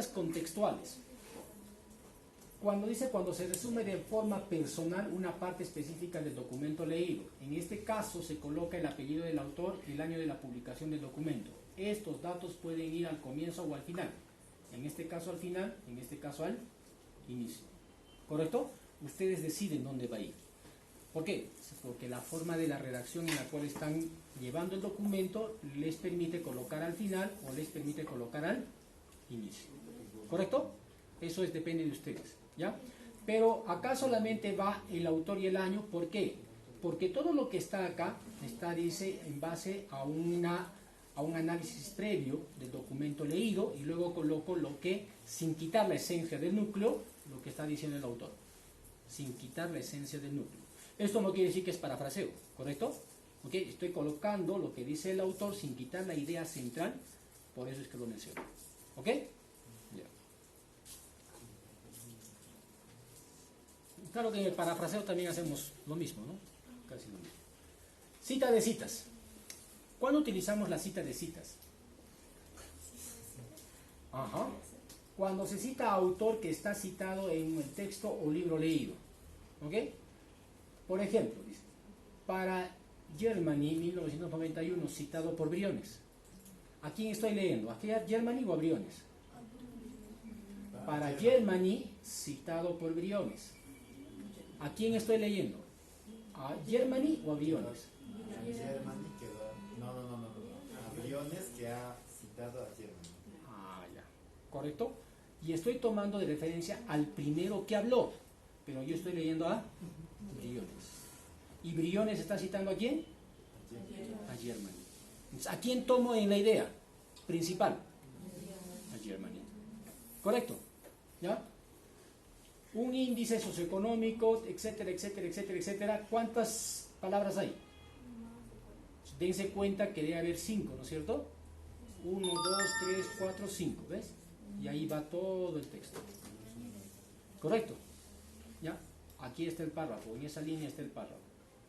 citas contextuales. Cuando se resume de forma personal una parte específica del documento leído. En este caso se coloca el apellido del autor y el año de la publicación del documento. Estos datos pueden ir al comienzo o al final. En este caso al final, en este caso al inicio. ¿Correcto? Ustedes deciden dónde va a ir. ¿Por qué? Porque la forma de la redacción en la cual están llevando el documento les permite colocar al final o les permite colocar al inicio. ¿Correcto? Eso depende de ustedes, ¿ya? Pero acá solamente va el autor y el año. ¿Por qué? Porque todo lo que está acá dice en base a un análisis previo del documento leído, y luego coloco lo que, sin quitar la esencia del núcleo, lo que está diciendo el autor. Sin quitar la esencia del núcleo. Esto no quiere decir que es parafraseo, ¿correcto? ¿Okay? Estoy colocando lo que dice el autor sin quitar la idea central, por eso es que lo menciono. ¿Ok? Yeah. Claro que en el parafraseo también hacemos lo mismo, ¿no? Casi lo mismo. Cita de citas. ¿Cuándo utilizamos la cita de citas? Ajá. Cuando se cita a autor que está citado en el texto o libro leído. ¿Ok? Por ejemplo, dice, para Germany 1991, citado por Briones. ¿A quién estoy leyendo? ¿A Germany o a Briones? Para Germany, citado por Briones. ¿A quién estoy leyendo? ¿A Germany o a Briones? Germany que no. A Briones que ha citado a Germany. Ah, ya. ¿Correcto? Y estoy tomando de referencia al primero que habló, pero yo estoy leyendo a Briones. ¿Y Briones está citando a quién? A Germany. Entonces, ¿a quién tomo en la idea principal? A Germany. ¿Correcto? ¿Ya? Un índice socioeconómico, etcétera, etcétera, etcétera, etcétera. ¿Cuántas palabras hay? Dense cuenta que debe haber 5, ¿no es cierto? 1, 2, 3, 4, 5, ¿ves? Y ahí va todo el texto. ¿Correcto? ¿Ya? Aquí está el párrafo, en esa línea está el párrafo.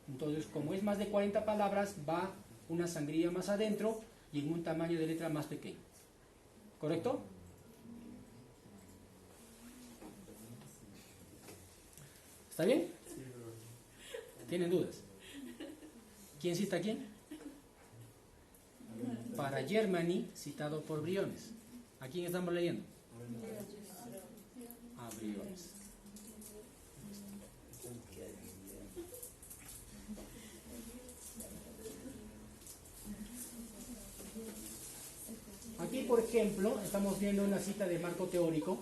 Entonces, como es más de 40 palabras, va una sangría más adentro y en un tamaño de letra más pequeño. ¿Correcto? ¿Está bien? ¿Tienen dudas? ¿Quién cita a quién? Para Germany, citado por Briones. ¿A quién estamos leyendo? A Briones. Aquí, por ejemplo, estamos viendo una cita de marco teórico,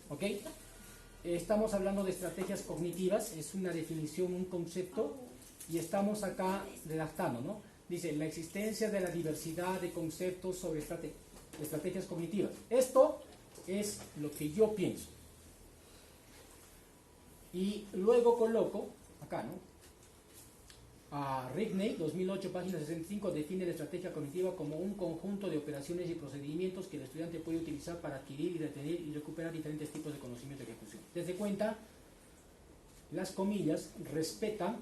¿ok? Estamos hablando de estrategias cognitivas, es una definición, un concepto, y estamos acá redactando, ¿no? Dice, la existencia de la diversidad de conceptos sobre estrategias cognitivas. Esto es lo que yo pienso. Y luego coloco, acá, ¿no? A Rigney, 2008, página 65, define la estrategia cognitiva como un conjunto de operaciones y procedimientos que el estudiante puede utilizar para adquirir y retener y recuperar diferentes tipos de conocimiento de ejecución. Desde cuenta, las comillas respetan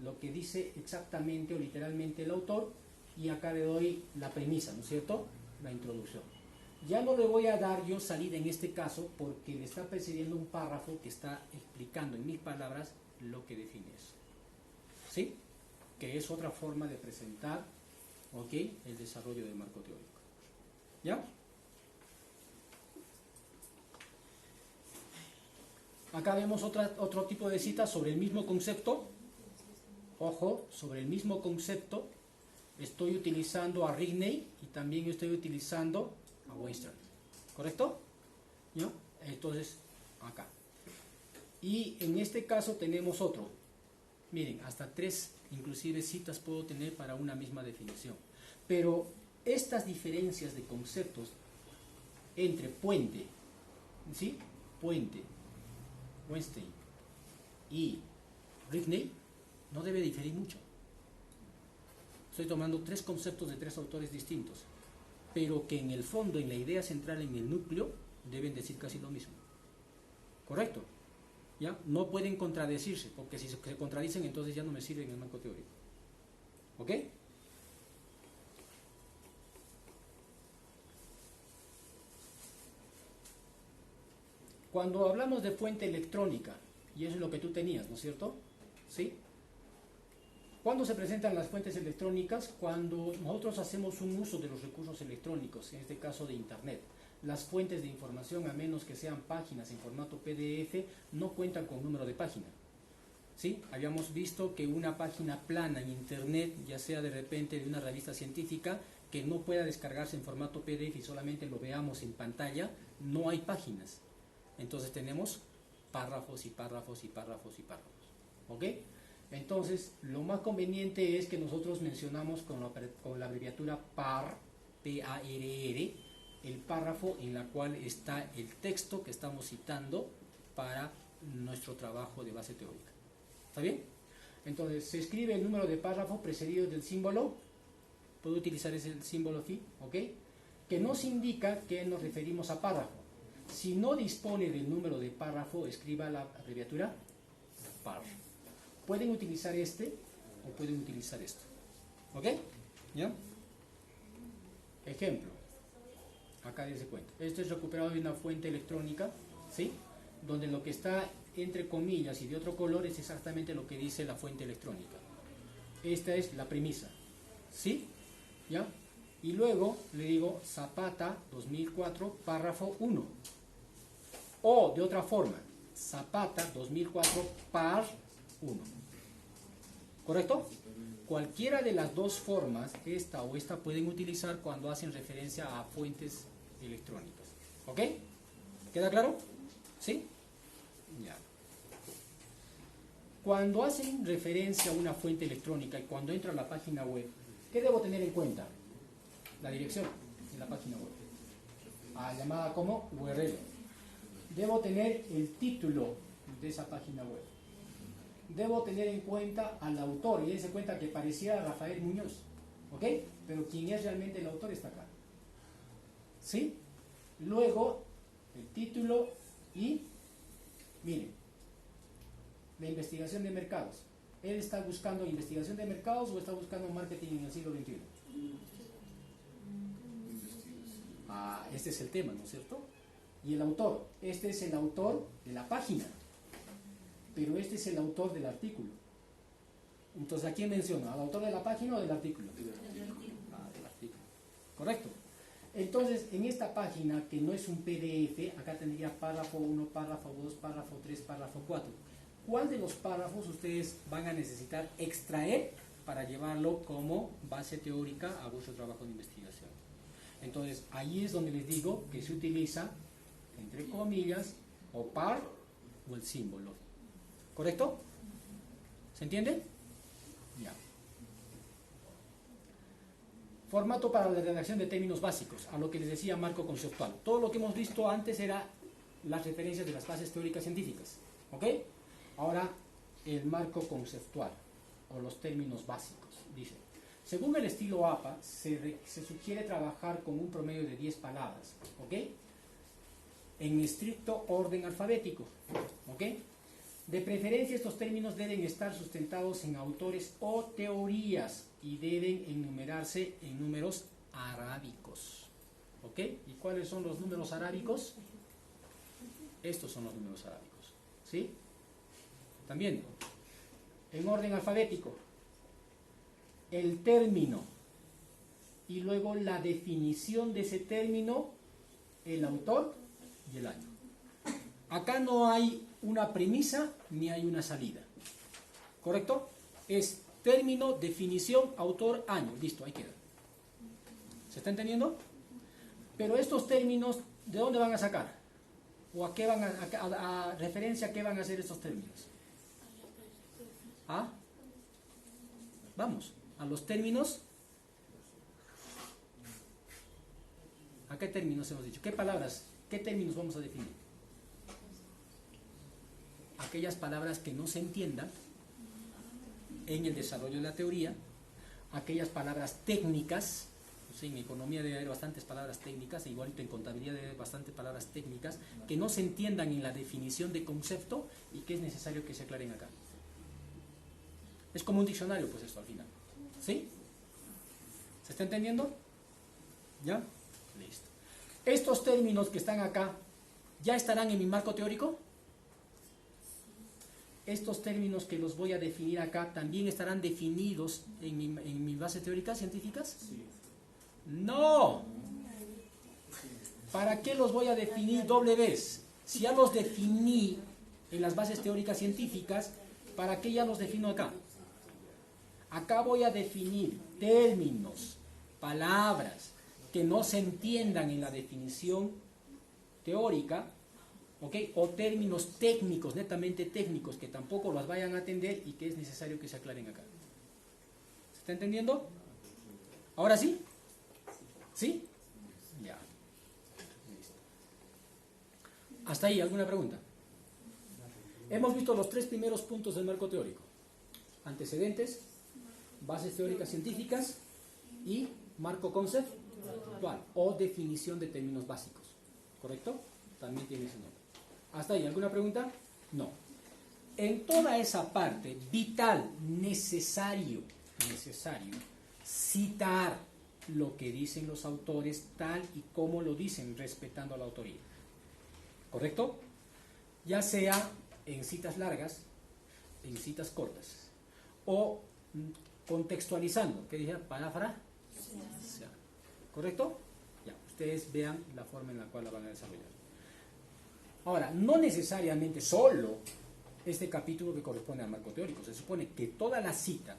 lo que dice exactamente o literalmente el autor, y acá le doy la premisa, ¿no es cierto? La introducción. Ya no le voy a dar yo salida en este caso porque le está precediendo un párrafo que está explicando en mis palabras lo que define eso. ¿Sí? Que es otra forma de presentar, ¿ok?, el desarrollo del marco teórico. ¿Ya? Acá vemos otro tipo de cita sobre el mismo concepto. Ojo, sobre el mismo concepto estoy utilizando a Rigney y también estoy utilizando a Weinstein. ¿Correcto? ¿Ya? Entonces, acá. Y en este caso tenemos otro. Miren, hasta 3 inclusive citas puedo tener para una misma definición. Pero estas diferencias de conceptos entre puente, ¿sí? Puente, Weinstein y Rigney no debe diferir mucho. Estoy tomando 3 conceptos de 3 autores distintos, pero que en el fondo, en la idea central, en el núcleo, deben decir casi lo mismo. ¿Correcto? ¿Ya? No pueden contradecirse, porque si se contradicen entonces ya no me sirven el marco teórico. ¿Ok? Cuando hablamos de fuente electrónica, y eso es lo que tú tenías, ¿no es cierto? ¿Sí? ¿Cuándo se presentan las fuentes electrónicas? Cuando nosotros hacemos un uso de los recursos electrónicos, en este caso de Internet. Las fuentes de información, a menos que sean páginas en formato PDF, no cuentan con número de página. ¿Sí? Habíamos visto que una página plana en Internet, ya sea de repente de una revista científica, que no pueda descargarse en formato PDF y solamente lo veamos en pantalla, no hay páginas. Entonces tenemos párrafos y párrafos y párrafos y párrafos. ¿Ok? Entonces, lo más conveniente es que nosotros mencionamos con la abreviatura PAR, P-A-R-R, el párrafo en la cual está el texto que estamos citando para nuestro trabajo de base teórica. ¿Está bien? Entonces, se escribe el número de párrafo precedido del símbolo. Puedo utilizar ese símbolo phi, ¿ok? Que nos indica que nos referimos a párrafo. Si no dispone del número de párrafo, escriba la abreviatura PAR. Pueden utilizar este o pueden utilizar esto. ¿Ok? ¿Ya? Ejemplo. Acá dense cuenta. Esto es recuperado de una fuente electrónica, ¿sí? Donde lo que está entre comillas y de otro color es exactamente lo que dice la fuente electrónica. Esta es la premisa, ¿sí? ¿Ya? Y luego le digo Zapata 2004, párrafo 1. O de otra forma, Zapata 2004, par 1. ¿Correcto? Cualquiera de las dos formas, esta o esta, pueden utilizar cuando hacen referencia a fuentes electrónicas. ¿Ok? ¿Queda claro? ¿Sí? Ya. Cuando hacen referencia a una fuente electrónica y cuando entro a la página web, ¿qué debo tener en cuenta? La dirección de la página web, llamada como URL. Debo tener el título de esa página web. Debo tener en cuenta al autor, y dense cuenta que pareciera Rafael Muñoz, ¿ok? Pero quien es realmente el autor está acá, ¿sí? Luego, el título y, miren, la investigación de mercados. ¿Él está buscando investigación de mercados o está buscando marketing en el siglo XXI? Este es el tema, ¿no es cierto? Y el autor, este es el autor de la página, pero este es el autor del artículo. Entonces, ¿a quién menciono? ¿Al autor de la página o del artículo? Del artículo. ¿Correcto? Entonces, en esta página, que no es un PDF, acá tendría párrafo 1, párrafo 2, párrafo 3, párrafo 4. ¿Cuál de los párrafos ustedes van a necesitar extraer para llevarlo como base teórica a vuestro trabajo de investigación? Entonces, ahí es donde les digo que se utiliza, entre comillas, o par o el símbolo. ¿Correcto? ¿Se entiende? Ya. Formato para la redacción de términos básicos, a lo que les decía marco conceptual. Todo lo que hemos visto antes era las referencias de las bases teóricas científicas. ¿Ok? Ahora, el marco conceptual, o los términos básicos. Dice, según el estilo APA, se sugiere trabajar con un promedio de 10 palabras. ¿Ok? En estricto orden alfabético. ¿Ok? De preferencia, estos términos deben estar sustentados en autores o teorías y deben enumerarse en números arábicos. ¿Ok? ¿Y cuáles son los números arábicos? Estos son los números arábicos. ¿Sí? También, en orden alfabético, el término y luego la definición de ese término, el autor y el año. Acá no hay una premisa ni hay una salida. ¿Correcto? Es término, definición, autor, año. Listo, ahí queda. ¿Se está entendiendo? Pero estos términos, ¿de dónde van a sacar? ¿O a qué van a referencia a qué van a hacer estos términos? Vamos, a los términos. ¿A qué términos hemos dicho? ¿Qué palabras, qué términos vamos a definir? Aquellas palabras que no se entiendan en el desarrollo de la teoría, aquellas palabras técnicas. En economía debe haber bastantes palabras técnicas, igualito en contabilidad debe haber bastantes palabras técnicas que no se entiendan en la definición de concepto y que es necesario que se aclaren acá. Es como un diccionario, pues esto al final. ¿Sí? ¿Se está entendiendo? ¿Ya? Listo. Estos términos que están acá ¿Ya estarán en mi marco teórico? Estos términos que los voy a definir acá, ¿también estarán definidos en mi base teórica científicas? Sí. No. ¿Para qué los voy a definir doble vez? Si ya los definí en las bases teóricas científicas, ¿para qué ya los defino acá? Acá voy a definir términos, palabras que no se entiendan en la definición teórica, ¿ok? O términos técnicos, netamente técnicos, que tampoco los vayan a atender y que es necesario que se aclaren acá. ¿Se está entendiendo? ¿Ahora sí? ¿Sí? Ya. Listo. ¿Hasta ahí alguna pregunta? Hemos visto los 3 primeros puntos del marco teórico. Antecedentes, bases teóricas científicas y marco conceptual o definición de términos básicos. ¿Correcto? También tiene ese nombre. ¿Hasta ahí alguna pregunta? No. En toda esa parte, vital, necesario citar lo que dicen los autores tal y como lo dicen, respetando a la autoría. ¿Correcto? Ya sea en citas largas, en citas cortas, o contextualizando, ¿qué dije? Paráfraseando. ¿Correcto? Ya, ustedes vean la forma en la cual la van a desarrollar. Ahora, no necesariamente solo este capítulo que corresponde al marco teórico. Se supone que toda la cita,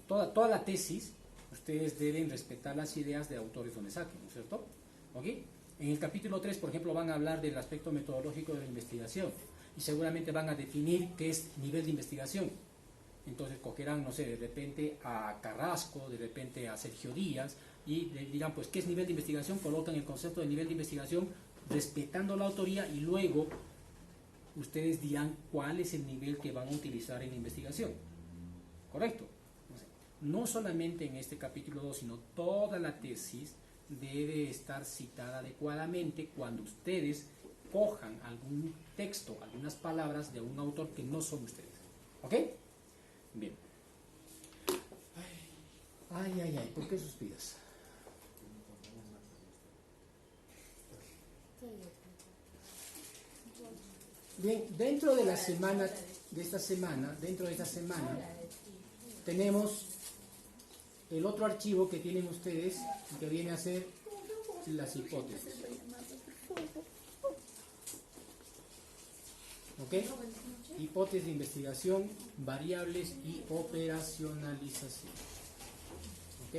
toda la tesis, ustedes deben respetar las ideas de autores donde saquen, ¿no es cierto? ¿Ok? En el capítulo 3, por ejemplo, van a hablar del aspecto metodológico de la investigación y seguramente van a definir qué es nivel de investigación. Entonces cogerán, no sé, de repente a Carrasco, de repente a Sergio Díaz y dirán, pues, ¿qué es nivel de investigación? Colocan el concepto de nivel de investigación respetando la autoría y luego ustedes dirán cuál es el nivel que van a utilizar en la investigación. ¿Correcto? No solamente en este capítulo 2, sino toda la tesis debe estar citada adecuadamente cuando ustedes cojan algún texto, algunas palabras de un autor que no son ustedes. ¿Ok? Bien. Ay, ¿por qué suspiras? Bien, dentro de esta semana, tenemos el otro archivo que tienen ustedes y que viene a ser las hipótesis. ¿Ok? Hipótesis de investigación, variables y operacionalización. ¿Ok?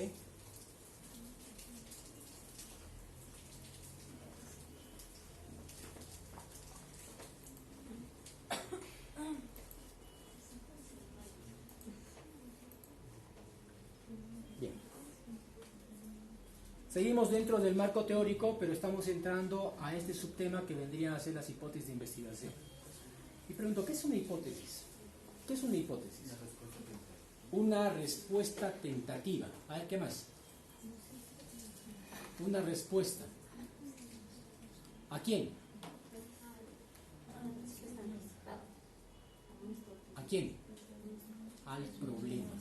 Bien. Seguimos dentro del marco teórico, pero estamos entrando a este subtema que vendrían a ser las hipótesis de investigación. Y pregunto, ¿qué es una hipótesis? ¿Qué es una hipótesis? Una respuesta tentativa. A ver, ¿qué más? Una respuesta. ¿A quién? ¿A quién? Al problema.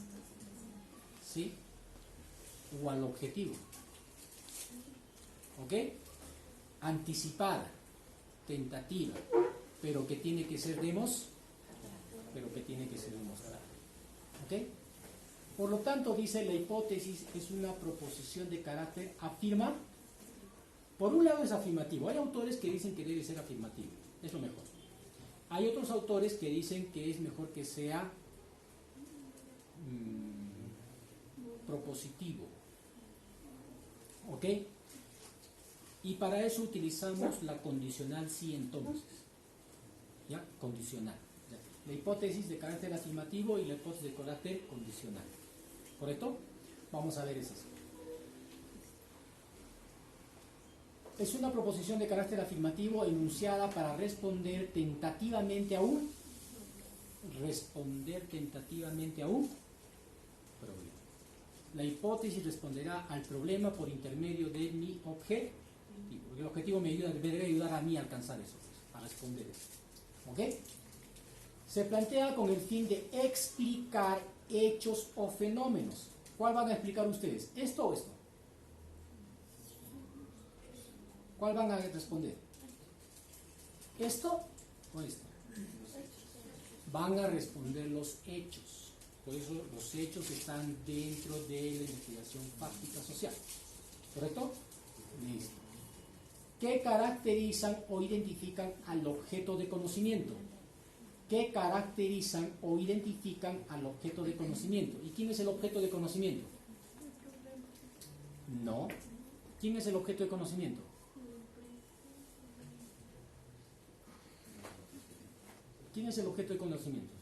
¿Sí? O al objetivo. ¿Ok? Anticipada, tentativa, pero que tiene que ser demostrada. ¿Ok? Por lo tanto, dice, la hipótesis es una proposición de carácter afirmativo. Por un lado es afirmativo. Hay autores que dicen que debe ser afirmativo. Es lo mejor. Hay otros autores que dicen que es mejor que sea propositivo. ¿Ok? Y para eso utilizamos la condicional sí entonces. ¿Ya? Condicional. ¿Ya? La hipótesis de carácter afirmativo y la hipótesis de carácter condicional. ¿Correcto? Vamos a ver esas. Es una proposición de carácter afirmativo enunciada para responder tentativamente a un problema. La hipótesis responderá al problema por intermedio de mi objetivo. El objetivo me debe ayudar a mí a alcanzar eso, a responder eso. ¿Ok? Se plantea con el fin de explicar hechos o fenómenos. ¿Cuál van a explicar ustedes? ¿Esto o esto? ¿Cuál van a responder? ¿Esto o esto? Van a responder los hechos. Por eso los hechos están dentro de la investigación fáctica social. ¿Correcto? Listo. ¿Qué caracterizan o identifican al objeto de conocimiento? ¿Qué caracterizan o identifican al objeto de conocimiento? ¿Y quién es el objeto de conocimiento? No. ¿Quién es el objeto de conocimiento? ¿Quién es el objeto de conocimiento?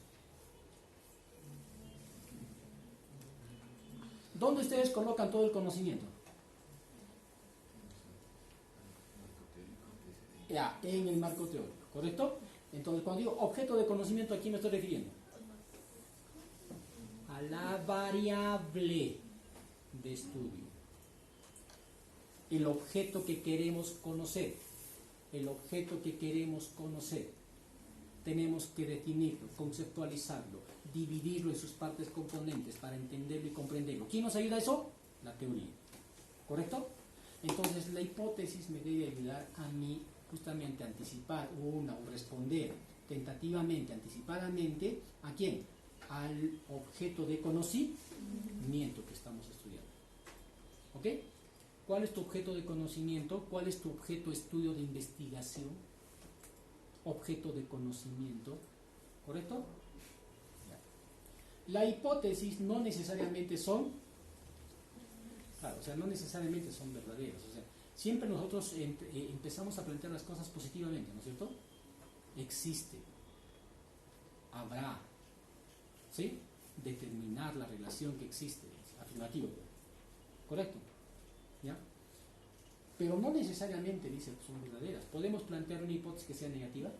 ¿Dónde ustedes colocan todo el conocimiento? Ya, en el marco teórico, ¿correcto? Entonces, cuando digo objeto de conocimiento, ¿a quién me estoy refiriendo? A la variable de estudio. El objeto que queremos conocer. El objeto que queremos conocer. Tenemos que definirlo, conceptualizarlo, dividirlo en sus partes componentes para entenderlo y comprenderlo. ¿Quién nos ayuda a eso? La teoría. ¿Correcto? Entonces, la hipótesis me debe ayudar a mí justamente a anticipar o responder tentativamente, anticipadamente, ¿a quién? Al objeto de conocimiento que estamos estudiando. ¿Ok? ¿Cuál es tu objeto de conocimiento? ¿Cuál es tu objeto de estudio de investigación? Objeto de conocimiento. ¿Correcto? La hipótesis no necesariamente son, claro, o sea, no necesariamente son verdaderas. O sea, siempre nosotros empezamos a plantear las cosas positivamente, ¿no es cierto? Existe, habrá, ¿sí? Determinar la relación que existe, afirmativo, ¿correcto? ¿Ya? Pero no necesariamente dice que son verdaderas. ¿Podemos plantear una hipótesis que sea negativa?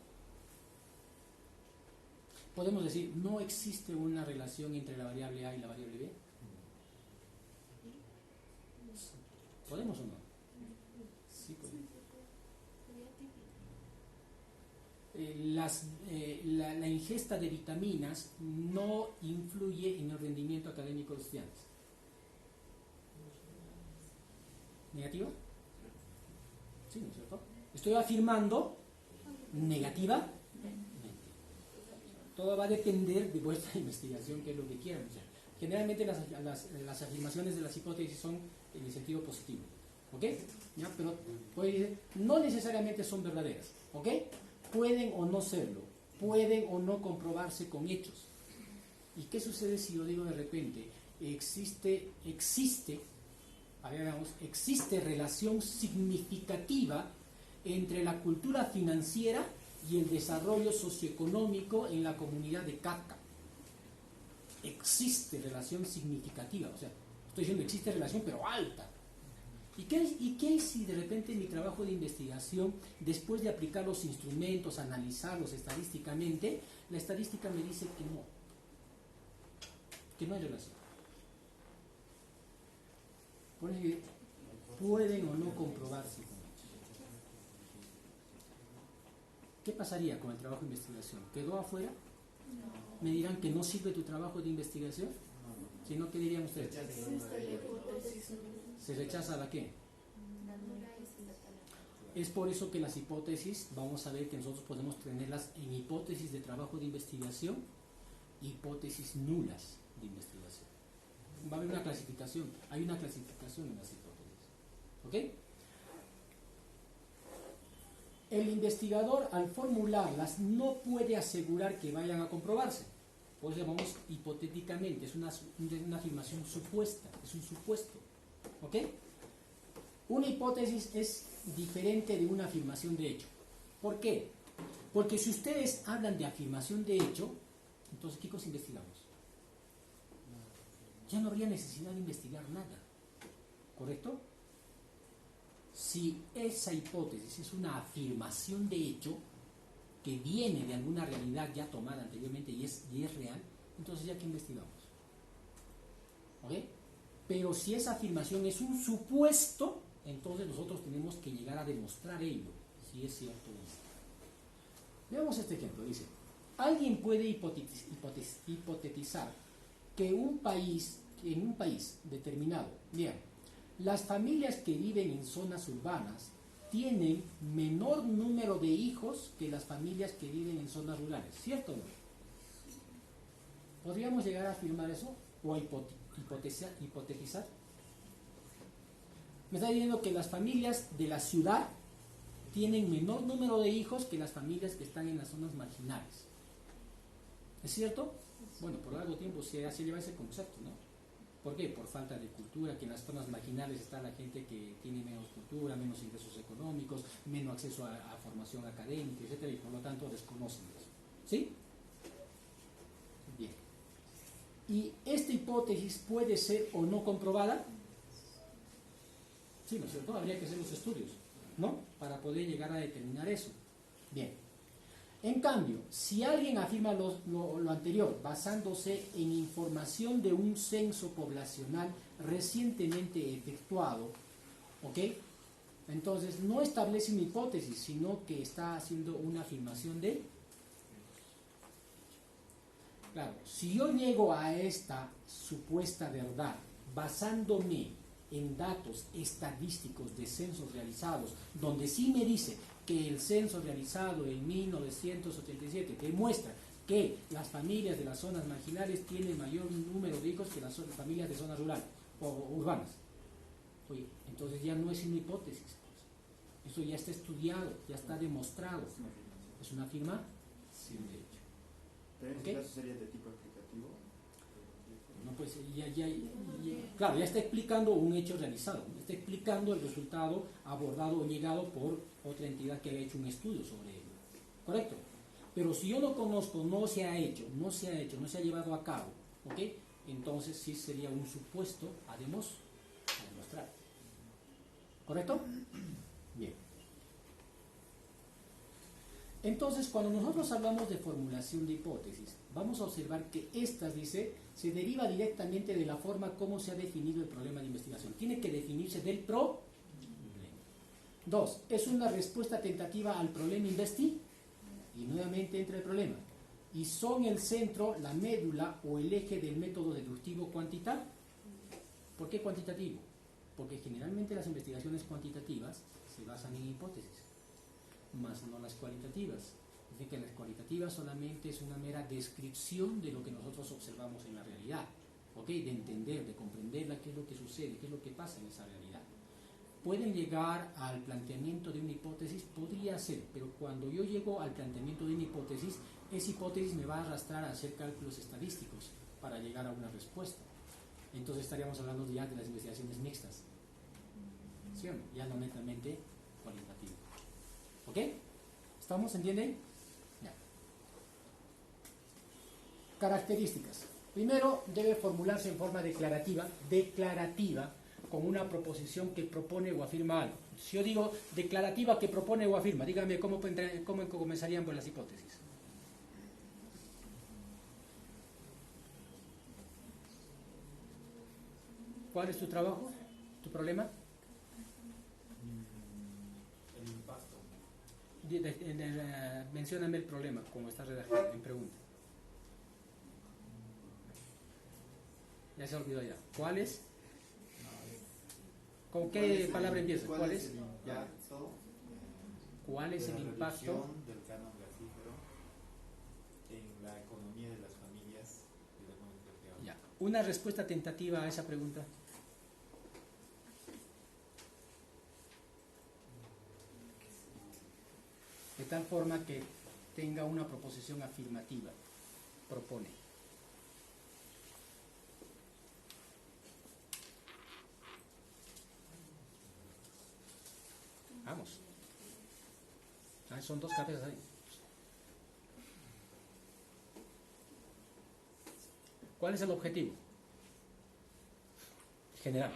¿Podemos decir no existe una relación entre la variable A y la variable B? ¿Podemos o no? Sí, podemos. La ingesta de vitaminas no influye en el rendimiento académico de los estudiantes. ¿Negativa? Sí, ¿no es cierto? Estoy afirmando negativamente. Todo va a depender de vuestra investigación, que es lo que quieran. O sea, generalmente las afirmaciones de las hipótesis son en el sentido positivo. ¿Ok? ¿Ya? Pero no necesariamente son verdaderas. ¿Ok? Pueden o no serlo. Pueden o no comprobarse con hechos. ¿Y qué sucede si yo digo de repente, existe relación significativa entre la cultura financiera y el desarrollo socioeconómico en la comunidad de Kafka? Existe relación significativa, o sea, estoy diciendo existe relación pero alta. ¿Y qué si de repente mi trabajo de investigación, después de aplicar los instrumentos, analizarlos estadísticamente, la estadística me dice que no hay relación? Por eso pueden o no comprobarse con hechos. ¿Qué pasaría con el trabajo de investigación? ¿Quedó afuera? No. ¿Me dirán que no sirve tu trabajo de investigación? No. Si no, ¿qué dirían ustedes? ¿Se rechaza la qué? Es por eso que las hipótesis, vamos a ver que nosotros podemos tenerlas en hipótesis de trabajo de investigación, hipótesis nulas de investigación. Va a haber una clasificación, hay una clasificación en las hipótesis. ¿Ok? El investigador, al formularlas, no puede asegurar que vayan a comprobarse. Por eso llamamos hipotéticamente, es una afirmación supuesta, es un supuesto. ¿Ok? Una hipótesis es diferente de una afirmación de hecho. ¿Por qué? Porque si ustedes hablan de afirmación de hecho, entonces ¿qué cosa investigamos? Ya no habría necesidad de investigar nada. ¿Correcto? Si esa hipótesis es una afirmación de hecho que viene de alguna realidad ya tomada anteriormente y es real, entonces ya que investigamos. ¿Ok? Pero si esa afirmación es un supuesto, entonces nosotros tenemos que llegar a demostrar ello, si es cierto o no. Veamos este ejemplo. Dice, alguien puede hipotetizar que en un país determinado, bien, las familias que viven en zonas urbanas tienen menor número de hijos que las familias que viven en zonas rurales, ¿cierto o no? ¿Podríamos llegar a afirmar eso? ¿O a hipotetizar? Me está diciendo que las familias de la ciudad tienen menor número de hijos que las familias que están en las zonas marginales. ¿Es cierto? Bueno, por largo tiempo se lleva ese concepto, ¿no? ¿Por qué? Por falta de cultura, que en las zonas marginales está la gente que tiene menos cultura, menos ingresos económicos, menos acceso a formación académica, etcétera, y por lo tanto desconocen eso. ¿Sí? Bien. ¿Y esta hipótesis puede ser o no comprobada? Sí, ¿no es cierto? Habría que hacer los estudios, ¿no? Para poder llegar a determinar eso. Bien. En cambio, si alguien afirma lo anterior, basándose en información de un censo poblacional recientemente efectuado, ¿ok? Entonces no establece una hipótesis, sino que está haciendo una afirmación de... Claro, si yo llego a esta supuesta verdad basándome en datos estadísticos de censos realizados, donde sí me dice que el censo realizado en 1987 demuestra que las familias de las zonas marginales tienen mayor número de hijos que las familias de zonas rurales o urbanas. Oye, entonces ya no es una hipótesis, pues. Eso ya está estudiado, ya está demostrado. Es una afirmación de hecho. ¿Pero en este caso sería de tipo explicativo? No, pues claro, ya está explicando un hecho realizado, está explicando el resultado abordado o llegado por otra entidad que haya hecho un estudio sobre ello. ¿Correcto? Pero si yo no conozco, no se ha hecho, no se ha llevado a cabo, ¿ok? Entonces sí sería un supuesto a demostrar. ¿Correcto? Bien. Entonces, cuando nosotros hablamos de formulación de hipótesis, vamos a observar que estas, dice, se deriva directamente de la forma como se ha definido el problema de investigación. Tiene que definirse del problema. 2. Es una respuesta tentativa al problema investigado. Y nuevamente entra el problema. Y son el centro, la médula o el eje del método deductivo cuantitativo. ¿Por qué cuantitativo? Porque generalmente las investigaciones cuantitativas se basan en hipótesis, más no las cualitativas. Es decir, que las cualitativas solamente es una mera descripción de lo que nosotros observamos en la realidad, ¿ok? De entender, de comprender qué es lo que sucede, qué es lo que pasa en esa realidad. ¿Pueden llegar al planteamiento de una hipótesis? Podría ser, pero cuando yo llego al planteamiento de una hipótesis, esa hipótesis me va a arrastrar a hacer cálculos estadísticos para llegar a una respuesta. Entonces estaríamos hablando ya de las investigaciones mixtas, ¿sí o no? Ya no netamente cualitativo. ¿Ok? ¿Estamos? ¿Entienden? Ya. Características. Primero, debe formularse en forma declarativa, con una proposición que propone o afirma algo. Si yo digo declarativa que propone o afirma, dígame cómo comenzarían por las hipótesis. ¿Cuál es tu trabajo? ¿Tu problema? El impacto. Mencióname el problema, como está redactado en pregunta. Ya se olvidó ya. ¿Cuál es? ¿Con qué palabra empieza? ¿Cuál es? El impacto? ¿Cuál es el impacto del canon gasífero en la economía de las familias de la comunidad? Ya. Una respuesta tentativa a esa pregunta. De tal forma que tenga una proposición afirmativa. Propone. Vamos. Ah, son dos cabezas ahí. ¿Cuál es el objetivo? General.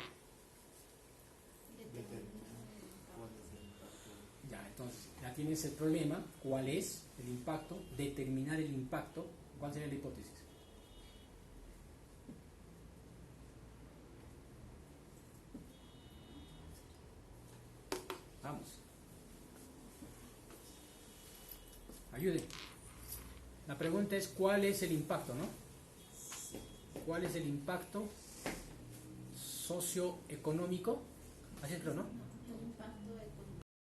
Ya, entonces, ya tienes el problema. ¿Cuál es el impacto? Determinar el impacto. ¿Cuál sería la hipótesis? Vamos. Ayude. La pregunta es ¿cuál es el impacto, no? ¿Cuál es el impacto socioeconómico? Así es, creo, ¿no?